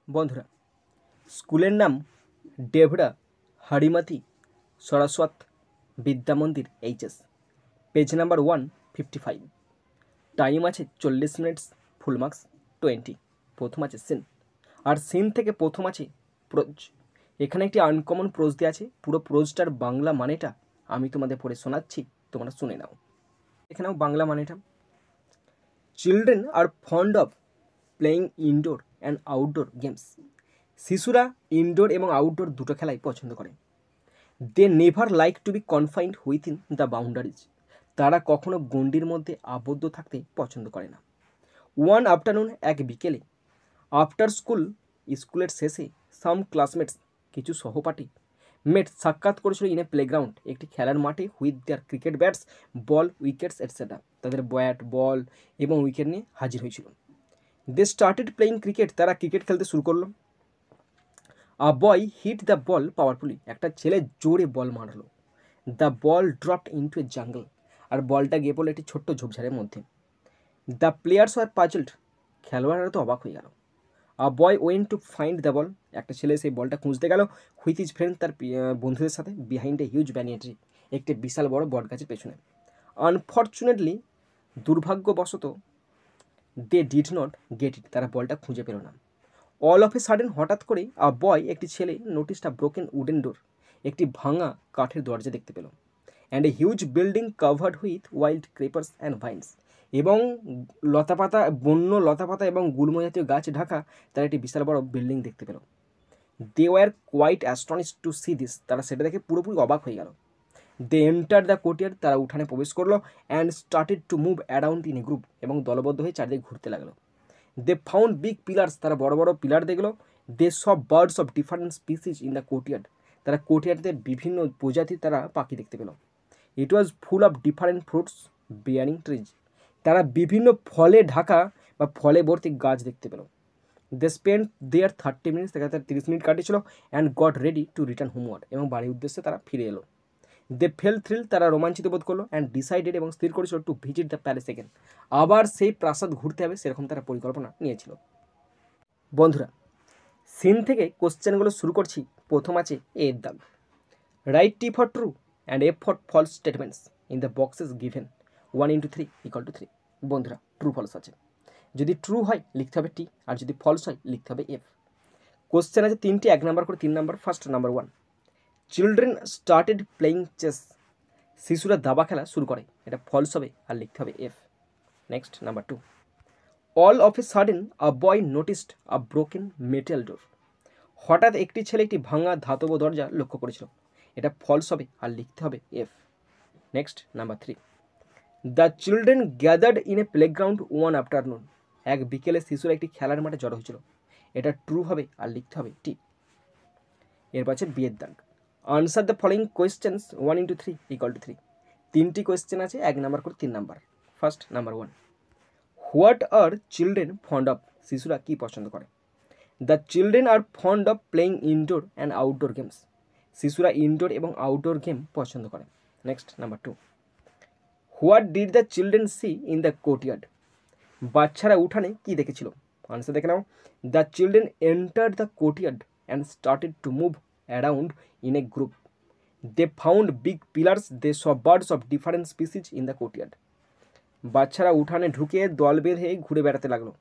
বন্ধুরা, স্কুলের নাম ডেভরা হাড়িমাতি সরস্বত বিদ্যা মন্দির এইচএস, পেজ নাম্বার 155। টাইম আছে 40 মিনিটস, ফুল মার্কস 20। প্রথম আছে সিন, আর সিন থেকে প্রথম আছে প্রোজ। এখানে একটি আনকমন প্রোজ দেওয়া আছে। পুরো প্রোজটার বাংলা মানেটা আমি তোমাদের পড়ে শোনাচ্ছি, তোমরা শুনে নাও। এখানেও বাংলা মানেটা, children are fond of playing indoor and outdoor games. শিশুরা ইনডোর এবং আউটডোর দুটো খেলাই পছন্দ করে। They never like to be confined within the boundaries. তারা কখনো গণ্ডির মধ্যে আবদ্ধ থাকতে পছন্দ করে না। ওয়ান আফটারনুন, এক বিকেলে, আফটার স্কুল, স্কুলের শেষে, সাম ক্লাসমেটস, কিছু সহপাঠী, মেট, সাক্ষাৎ করেছিল ইন এ প্লেগ্রাউন্ড, একটি খেলার মাঠে, with their cricket bats, ball, wickets etcetera. তাদের ব্যাট, বল এবং উইকেট নিয়ে হাজির হয়েছিল। দে স্টার্টেড প্লেয়িং ক্রিকেট, তারা ক্রিকেট খেলতে শুরু করলো। A boy hit the ball powerfully, একটা ছেলে জোরে বল মারলো। The ball dropped into a jungle, আর বলটা গিয়ে পড়লো একটি ছোট্ট ঝোপঝাড়ের মধ্যে। দ্য প্লেয়ার্স আর পাজলড, খেলোয়াড়রা তো অবাক হয়ে গেল। A boy went to find the ball, একটা ছেলে সেই বলটা খুঁজতে গেল হুইথ ইজ ফ্রেন্ড, তার বন্ধুদের সাথে, behind a huge banyan tree, একটি বিশাল বড় বট গাছের পেছনে। আনফর্চুনেটলি, দুর্ভাগ্যবশত, they did not get it, তারা বলটা খুঁজে পেল না। অল অফ এ সাডেন, হঠাৎ করে, আ বয়, একটি ছেলে, noticed a broken wooden door, একটি ভাঙা কাঠের দরজা দেখতে পেল। And a huge building covered with wild creepers and vines, এবং লতাপাতা, বন্য লতাপাতা এবং গুল্ম জাতীয় গাছ ঢাকা তারা একটি বিশাল বড় বিল্ডিং দেখতে পেল। They were quite astonished to see this, তারা সেটা দেখে পুরোপুরি অবাক হয়ে গেল। দে এন্টার দ্য কোর্টিয়ার্ড, তারা উঠানে প্রবেশ করলো। And started to move around in a group, এবং দলবদ্ধ হয়ে চারদিকে ঘুরতে লাগলো। দে ফাউন্ড বিগ পিলার্স, তারা বড় বড় পিলার দেখলো। They saw birds of different species in the courtyard, তারা কোর্টিয়ার্ডে বিভিন্ন প্রজাতির তারা পাখি দেখতে পেল। It was full of different fruits bearing trees, তারা বিভিন্ন ফলে ঢাকা বা ফলে ভর্তি গাছ দেখতে পেল। দে স্পেন্ড দেয়ার 30 মিনিটস, দেখা তার 30 মিনিট কাটিয়েছিল। And got ready to return homeward, এবং বাড়ির উদ্দেশ্যে তারা ফিরে এলো। দে ফেল থ্রিল, তারা রোমাঞ্চিত বোধ করলো। অ্যান্ড ডিসাইডেড, এবং স্থির করেছিল, to visit the palace again, আবার সেই প্রাসাদ ঘুরতে হবে, সেরকম তারা পরিকল্পনা নিয়েছিল। বন্ধুরা, সিন থেকে কোশ্চেনগুলো শুরু করছি। প্রথম আছে এর দাগ। Write T for true and F for false statements in the boxes given 1 × 3 = 3। বন্ধুরা, ট্রু ফলস আছে। যদি ট্রু হয় লিখতে হবে টি, আর যদি ফলস হয় লিখতে হবে এফ। কোশ্চেন আছে তিনটি, 1 নাম্বার করে 3 number. First number 1, children started playing chess, শিশুরা দাবা খেলা শুরু করে, এটা ফলস হবে, আর লিখতে হবে F. Next number 2, all of a sudden a boy noticed a broken metal door, হঠাৎ একটি ছেলে একটি ভাঙা ধাতব দরজা লক্ষ্য করেছিল, এটা ফলস হবে, আর লিখতে হবে F. Next number 3, the children gathered in a playground one afternoon, এক বিকেলে শিশুরা একটি খেলার মাঠে জড়ো হয়েছিল, এটা ট্রু হবে, আর লিখতে হবে টি। এরপর আছে বিয়ের দাগ। Answer the following questions 1 × 3 = 3। তিনটি কোয়েশ্চেন আছে, 1 নাম্বার করে 3 number. First number 1, what are children fond of, শিশুরা কী পছন্দ করে? The children are fond of playing indoor and outdoor games, শিশুরা ইনডোর এবং আউটডোর গেম পছন্দ করে। Next number 2, what did the children see in the courtyard, বাচ্চারা উঠানে কী দেখেছিল? আনসার দেখে নাও। The children enter the courtyard and started to move around in a group. They found big pillars, they saw birds of different species in the courtyard, বাচ্চারা উঠানে ঢুকে দল বেঁধে ঘুরে বেড়াতে লাগলো,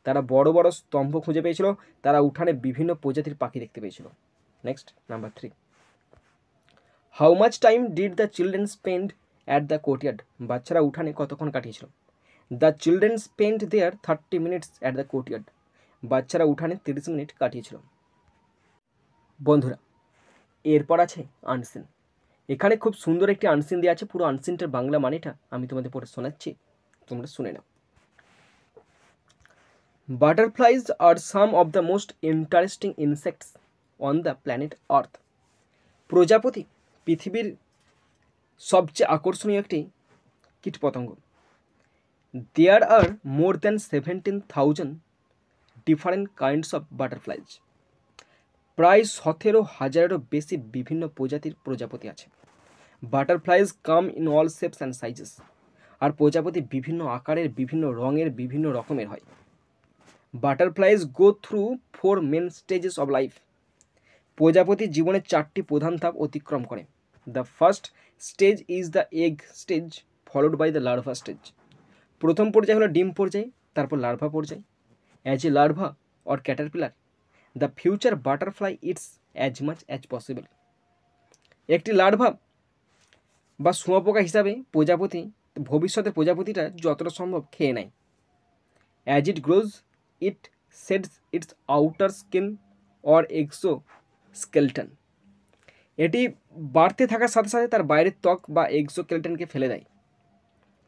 তারা বড় বড় স্তম্ভ খুঁজে পেয়েছিল, তারা উঠানে বিভিন্ন প্রজাতির পাখি দেখতে পেয়েছিল। Next number 3, how much time did the children spend at the courtyard, বাচ্চারা উঠানে কতক্ষণ কাটিয়েছিল? The children spend their 30 minutes at the courtyard, বাচ্চারা উঠানে 30 মিনিট কাটিয়েছিল। বন্ধুরা, এরপর আছে আনসিন। এখানে খুব সুন্দর একটি আনসিন দেওয়া আছে। পুরো আনসিনটার বাংলা মানেটা আমি তোমাদের পড়ে শোনাচ্ছি, তোমরা শুনে নাও। Butterflies are some of the most interesting insects on the planet Earth, প্রজাপতি পৃথিবীর সবচেয়ে আকর্ষণীয় একটি কীটপতঙ্গ। There are more than 17,000 different kinds of butterflies, প্রায় 17,000-এরও বেশি বিভিন্ন প্রজাতির প্রজাপতি আছে। Butterflies come in all shapes and sizes, আর প্রজাপতি বিভিন্ন আকারের, বিভিন্ন রঙের, বিভিন্ন রকমের হয়। Butterflies go through 4 main stages of life. প্রজাপতি জীবনের 4টি প্রধান ধাপ অতিক্রম করে। The first stage is the egg stage followed by the larva stage. প্রথম পর্যায় হলো ডিম পর্যায়, তারপর লার্ভা পর্যায়। As a larva or caterpillar the future butterfly eats as much as possible. একটি লার্ভা বা শুঁয়োপোকা হিসাবে প্রজাপতি ভবিষ্যতের প্রজাপতিটা যতটা সম্ভব খেয়ে নেয়। As it grows it sheds its outer skin or exoskeleton. এটি বাড়তে থাকার সাথে সাথে তার বাইরের ত্বক বা এক্সোস্কেলটনকে ফেলে দেয়।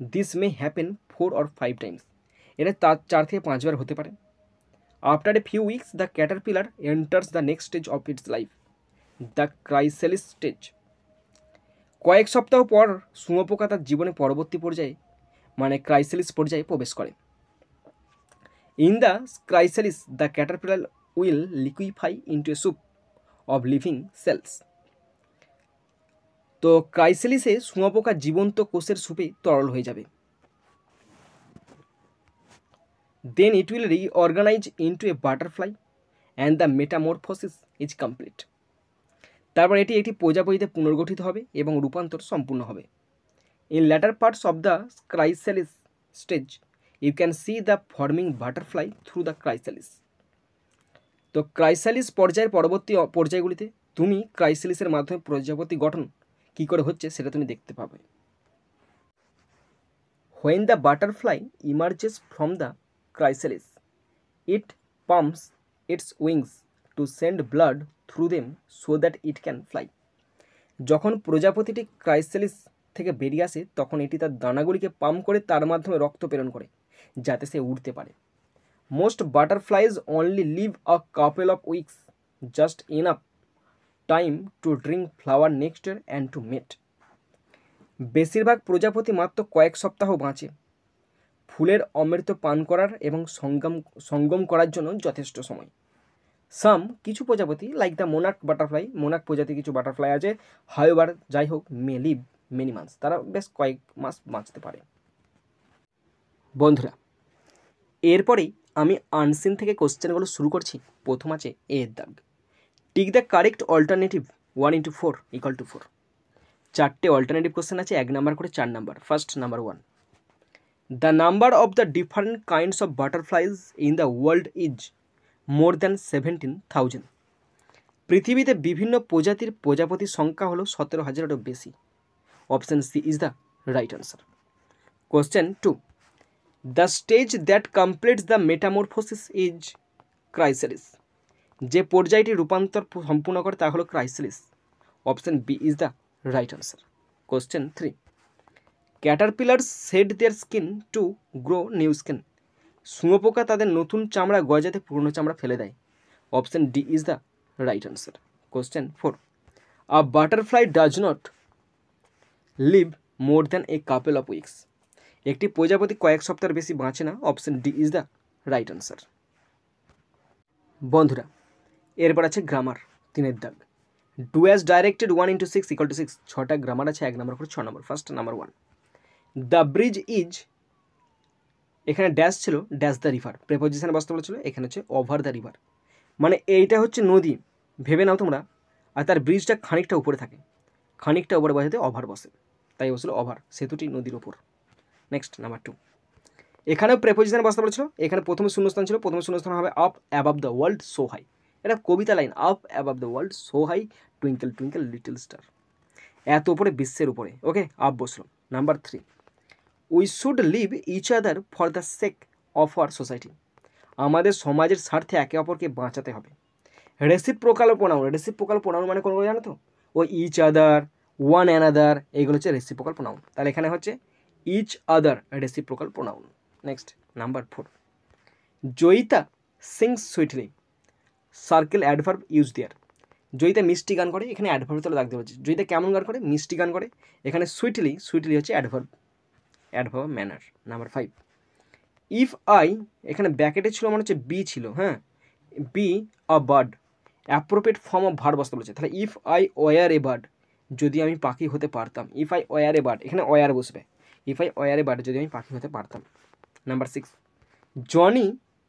This may happen 4 or 5 times. এটা 4 থেকে 5 বার হতে পারে। After a few weeks the caterpillar enters the next stage of its life, the chrysalis stage. কয়েক সপ্তাহ পর শুঁয়োপোকা তার জীবনের পরবর্তী পর্যায়ে মানে ক্রাইসালিস পর্যায়ে প্রবেশ করে। In the chrysalis the caterpillar will liquefy into a soup of living cells. তো ক্রাইসালিসে শুঁয়োপোকা জীবন্ত কোষের সুপে তরল হয়ে যাবে। Then it will reorganise into a butterfly and the metamorphosis is complete. তারপর এটি একটি প্রজাপতিতে পুনর্গঠিত হবে এবং রূপান্তর সম্পূর্ণ হবে। In later parts of the chrysalis stage you can see the forming butterfly through the chrysalis. তো ক্রাইসালিস পর্যায়ের পরবর্তী পর্যায়গুলিতে তুমি ক্রাইসালিসের মাধ্যমে প্রজাপতি গঠন কী করে হচ্ছে সেটা তুমি দেখতে পাবে। When the butterfly ইমার্জেস from the chrysalis, it pumps its wings to send blood through them so that it can fly. যখন প্রজাপতিটি ক্রাইসালিস থেকে বেরিয়ে আসে তখন এটি তার দানাগুলিকে পাম্প করে তার মাধ্যমে রক্ত প্রেরণ করে যাতে সে উড়তে পারে। Most butterflies only live a couple of weeks, just enough time to drink flower nectar and to mate. বেশিরভাগ প্রজাপতি মাত্র কয়েক সপ্তাহ বাঁচে, ফুলের অমৃত পান করার এবং সঙ্গম করার জন্য যথেষ্ট সময়। কিছু প্রজাপতি like the monk butterfly, monk প্রজাতির কিছু বাটারফ্লাই আছে, হাইওভার যাই হোক মে লিভ মেনি মান্থস, তারা বেশ কয়েক মাস বাঁচতে পারে। বন্ধুরা, এরপরেই আমি আনসিন থেকে কোশ্চেনগুলো শুরু করছি। প্রথম আছে এর দাগ। Tick the correct alternative 1 into 4 = 4। 4টে অল্টারনেটিভ কোশ্চেন আছে, 1 নাম্বার করে 4 number. First number 1, the number of the different kinds of butterflies in the world is more than 17,000. পৃথিবীতে বিভিন্ন প্রজাতির প্রজাপতির সংখ্যা হলো 17,000-এরও বেশি। Option C is the right answer. Question 2, the stage that completes the metamorphosis is chrysalis. যে পর্যায়টি রূপান্তর সম্পূর্ণ করে তা হলো chrysalis. Option B is the right answer. Question 3, caterpillars shed their skin to grow new skin. শুঁয়োপোকা তাদের নতুন চামড়া গজাতে পুরনো চামড়া ফেলে দেয়। Option D is the right answer. Question 4, a butterfly does not live more than a couple of weeks. একটি প্রজাপতি কয়েক সপ্তাহের বেশি বাঁচে না। Option D is the right answer. বন্ধুরা, এরপর আছে গ্রামার, 3 দাগ। Do as directed 1 into 6 = 6। 6টা গ্রামার আছে, 1 নাম্বার করে 6 number. First number 1, the bridge is, এখানে ড্যাশ ছিল, ড্যাশ দ্য রিভার, প্রেপোজিশন বসতে বলেছিল, এখানে হচ্ছে ওভার দ্য রিভার, মানে এইটা হচ্ছে নদী ভেবে নাও তোমরা, আর তার ব্রিজটা খানিকটা উপরে থাকে, খানিকটা উপরে বসাতে ওভার বসে, তাই বসলো ওভার, সেতুটি নদীর ওপর। নেক্সট নাম্বার 2, এখানেও প্রেপোজিশন বসতে বলেছিল, এখানে প্রথমে শূন্যস্থান ছিল, প্রথমে শূন্যস্থান হবে up above the world so high. এটা কবিতা লাইন, up above the world so high twinkle twinkle little star, এত উপরে, বিশ্বের উপরে। ওকে, আপ বসলো। Number 3, we should live each other for the sake of our society. আমাদের সমাজের স্বার্থে একে অপরকে বাঁচাতে হবে। রেসিপ্রোকাল প্রোনাউন, রেসিপ্রোকাল প্রোনাউন মানে কোনগুলো জানো তো? ওই ইচ আদার, ওয়ান অ্যানাদার, এইগুলো হচ্ছে রেসিপ্রোকাল প্রোনাউন। তাহলে এখানে হচ্ছে each other reciprocal pronoun. Next number 4, Joyita sings sweetly, circle adverb use there. Joyita মিষ্টি গান করে, এখানে অ্যাডভার্ব তোলা রাখতে পারছি। জয়িতা কেমন গান করে? মিষ্টি গান করে। এখানে সুইটলি, সুইটলি হচ্ছে adverb, adverb manner. Number 5, if I, এখানে ব্যাকেটে ছিল মনে হচ্ছে বি ছিল, হ্যাঁ, be a bird, appropriate form of verb বসতে বলেছে। তাহলে if I were a bird, যদি আমি পাখি হতে পারতাম। If I were a bird, এখানে ওয়ার বসবে। If I were a bird, যদি আমি পাখি হতে পারতাম। Number 6, Johnny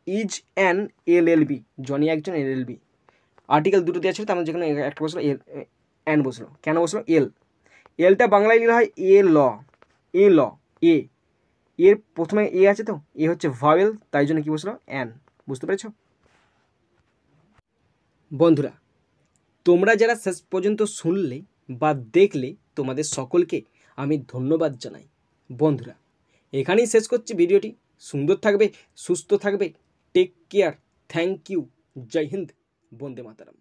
is an LLB, Johnny একজন LLB। আর্টিকেল দুটো দেওয়া ছিল, তার মধ্যে যেখানে একটা বসলো অ্যান বসলো, কেন বসলো এলটা বাংলায় লিখা হয় ল এর প্রথমে আছে, তো হচ্ছে ভাওয়েল, তাই জন্য কি বসলো অ্যান। বুঝতে পেরেছ বন্ধুরা? তোমরা যারা শেষ পর্যন্ত শুনলে বা দেখলে তোমাদের সকলকে আমি ধন্যবাদ জানাই। বন্ধুরা এখানেই শেষ করছি ভিডিওটি। সুন্দর থাকবে, সুস্থ থাকবে, টেক কেয়ার, থ্যাংক ইউ, জয় হিন্দ, বন্দে মাতরম।